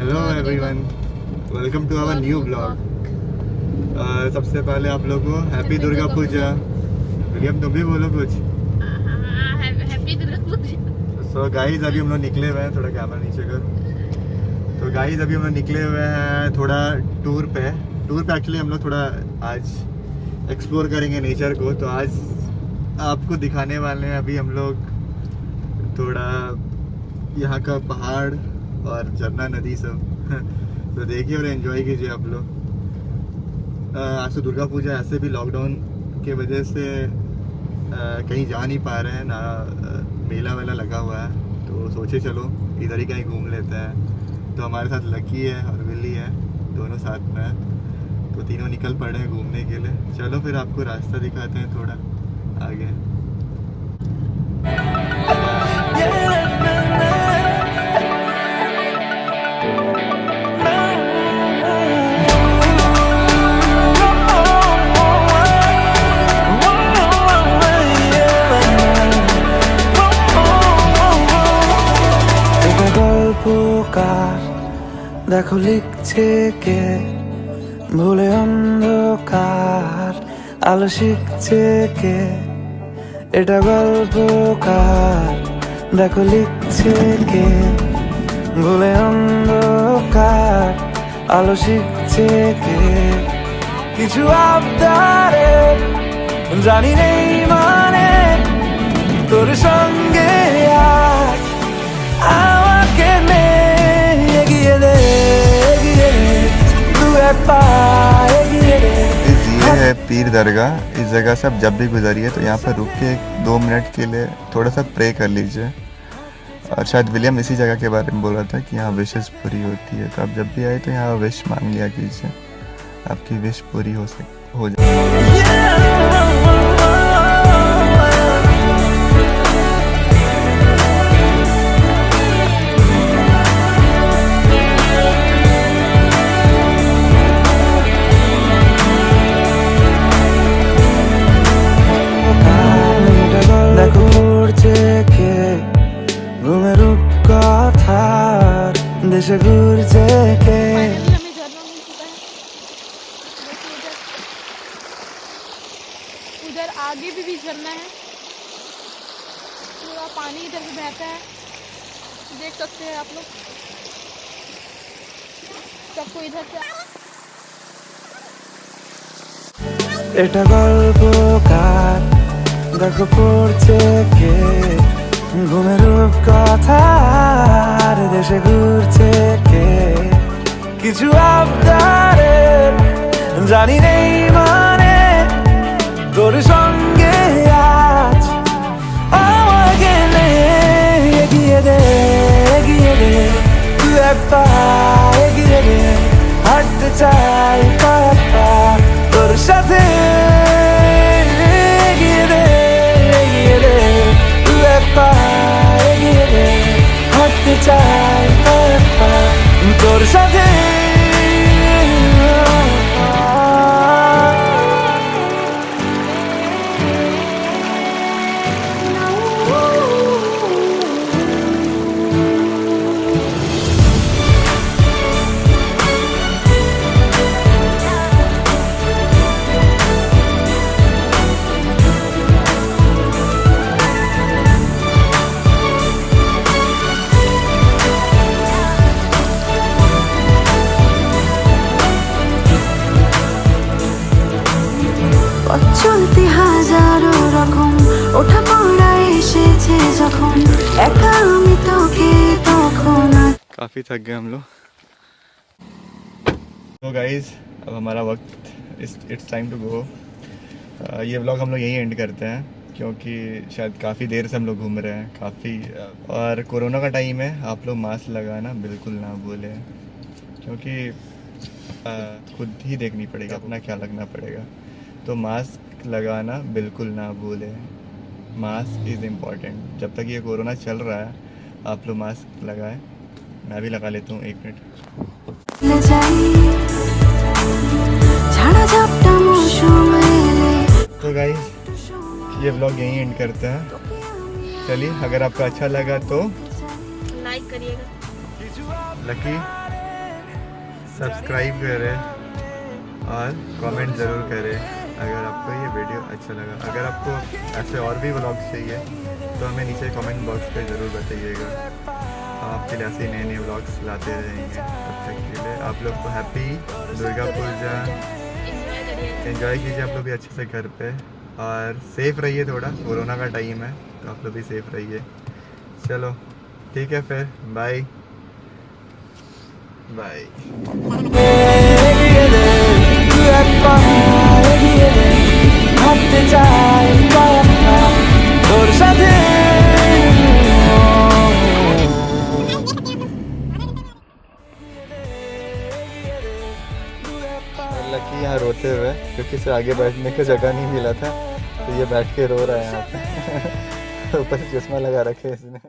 Hello everyone, welcome to our new blog. सबसे पहले आप लोगों को हैप्पी दुर्गा पूजा। विलियम तुम भी बोलो कुछ। Happy Durga Puja. So guys अभी हम लोग निकले हुए हैं, थोड़ा कैमरा नीचे कर। तो गाइस अभी हम लोग निकले हुए हैं थोड़ा टूर पे एक्चुअली हम लोग थोड़ा आज एक्सप्लोर करेंगे नेचर को। तो आज आपको दिखाने वाले हैं अभी हम लोग थोड़ा यहाँ का पहाड़ और झरना नदी सब तो देखिए और एंजॉय कीजिए आप लोग। आज तो दुर्गा पूजा, ऐसे भी लॉकडाउन के वजह से कहीं जा नहीं पा रहे हैं ना, मेला वेला लगा हुआ है। तो सोचे चलो इधर ही कहीं घूम लेते हैं। तो हमारे साथ लकी है और विल्ली है, दोनों साथ में है। तो तीनों निकल पड़े हैं घूमने के लिए। चलो फिर आपको रास्ता दिखाते हैं थोड़ा आगे। দেখো লিখছে কে ভুলে অন্ধকার আলো শিখছে কে এটা গল্পকার দেখো লিখছে কে ভুলে অন্ধকার আলো শিখছে কে কিছু আবদারে জানি নেই মানে তোর সঙ্গে আজ আমাকে ये है पीर दरगाह। इस जगह से आप जब भी गुजरिए तो यहाँ पर रुक के 2 मिनट के लिए थोड़ा सा प्रे कर लीजिए। और शायद विलियम इसी जगह के बारे में बोल रहा था कि यहाँ विशेष पूरी होती है। तो आप जब भी आए तो यहाँ विश मांग लिया कीजिए, आपकी विश पूरी हो जाए। देशे घूरছে কে उधर आगे भी झरना है, पूरा पानी इधर से बहता है, देख सकते हैं आप लोग। सबको इधर से এটা গল্পকার দেখো পড়ছে কে ঘুমের কথার দেশে ঘুরছে কে কিছু আবদারে জানি নেই মানে তোর সঙ্গে আজ আমাকে এগিয়ে দে তুই একটা এগিয়ে দে হাঁটতে চাই কয়েক পা তোর সাথে এগিয়ে দে তুই একটা এগিয়ে দে হাঁটতে চাই কয়েক পা তোর সাথে চলতে হাজারো রকম ওঠা পড়া এসেছে যখন একা আমি তোকে তখন। काफ़ी थक गए हम लोग। तो गाइस अब हमारा वक्त इट्स टाइम टू गो। ये व्लॉग हम लोग यहीं एंड करते हैं क्योंकि शायद काफ़ी देर से हम लोग घूम रहे हैं काफ़ी। और कोरोना का टाइम है, आप लोग मास्क लगाना बिल्कुल ना भूलें क्योंकि खुद ही देखनी पड़ेगी, अपना ख्याल रखना पड़ेगा। तो मास्क लगाना बिल्कुल ना भूलें, मास्क इज़ इम्पॉर्टेंट। जब तक ये कोरोना चल रहा है आप लोग मास्क लगाएं। मैं भी लगा लेता हूँ 1 मिनट। तो गाइस ये व्लॉग यहीं एंड करते हैं। चलिए, अगर आपको अच्छा लगा तो लाइक करिएगा। लकी सब्सक्राइब करें और कमेंट ज़रूर करें अगर आपको ये वीडियो अच्छा लगा। अगर आपको ऐसे और भी व्लॉग्स चाहिए तो हमें नीचे कमेंट बॉक्स पे ज़रूर बताइएगा। हम आपके लिए ऐसे नए नए व्लॉग्स लाते रहेंगे। तब तक के लिए आप लोग को हैप्पी दुर्गा पूजा, एंजॉय कीजिए आप लोग भी अच्छे से घर पे, और सेफ़ रहिए। थोड़ा कोरोना का टाइम है तो आप लोग भी सेफ़ रहिए। चलो ठीक है फिर, बाय बाय। হাঁটতে চাই কয়েকটা তোর সাথে लकी यहाँ रोते हुए, क्योंकि इसे आगे बैठने की जगह नहीं मिला था तो ये बैठ के रो रहा है यहाँ पे। ऊपर से चश्मा लगा रखे इसने।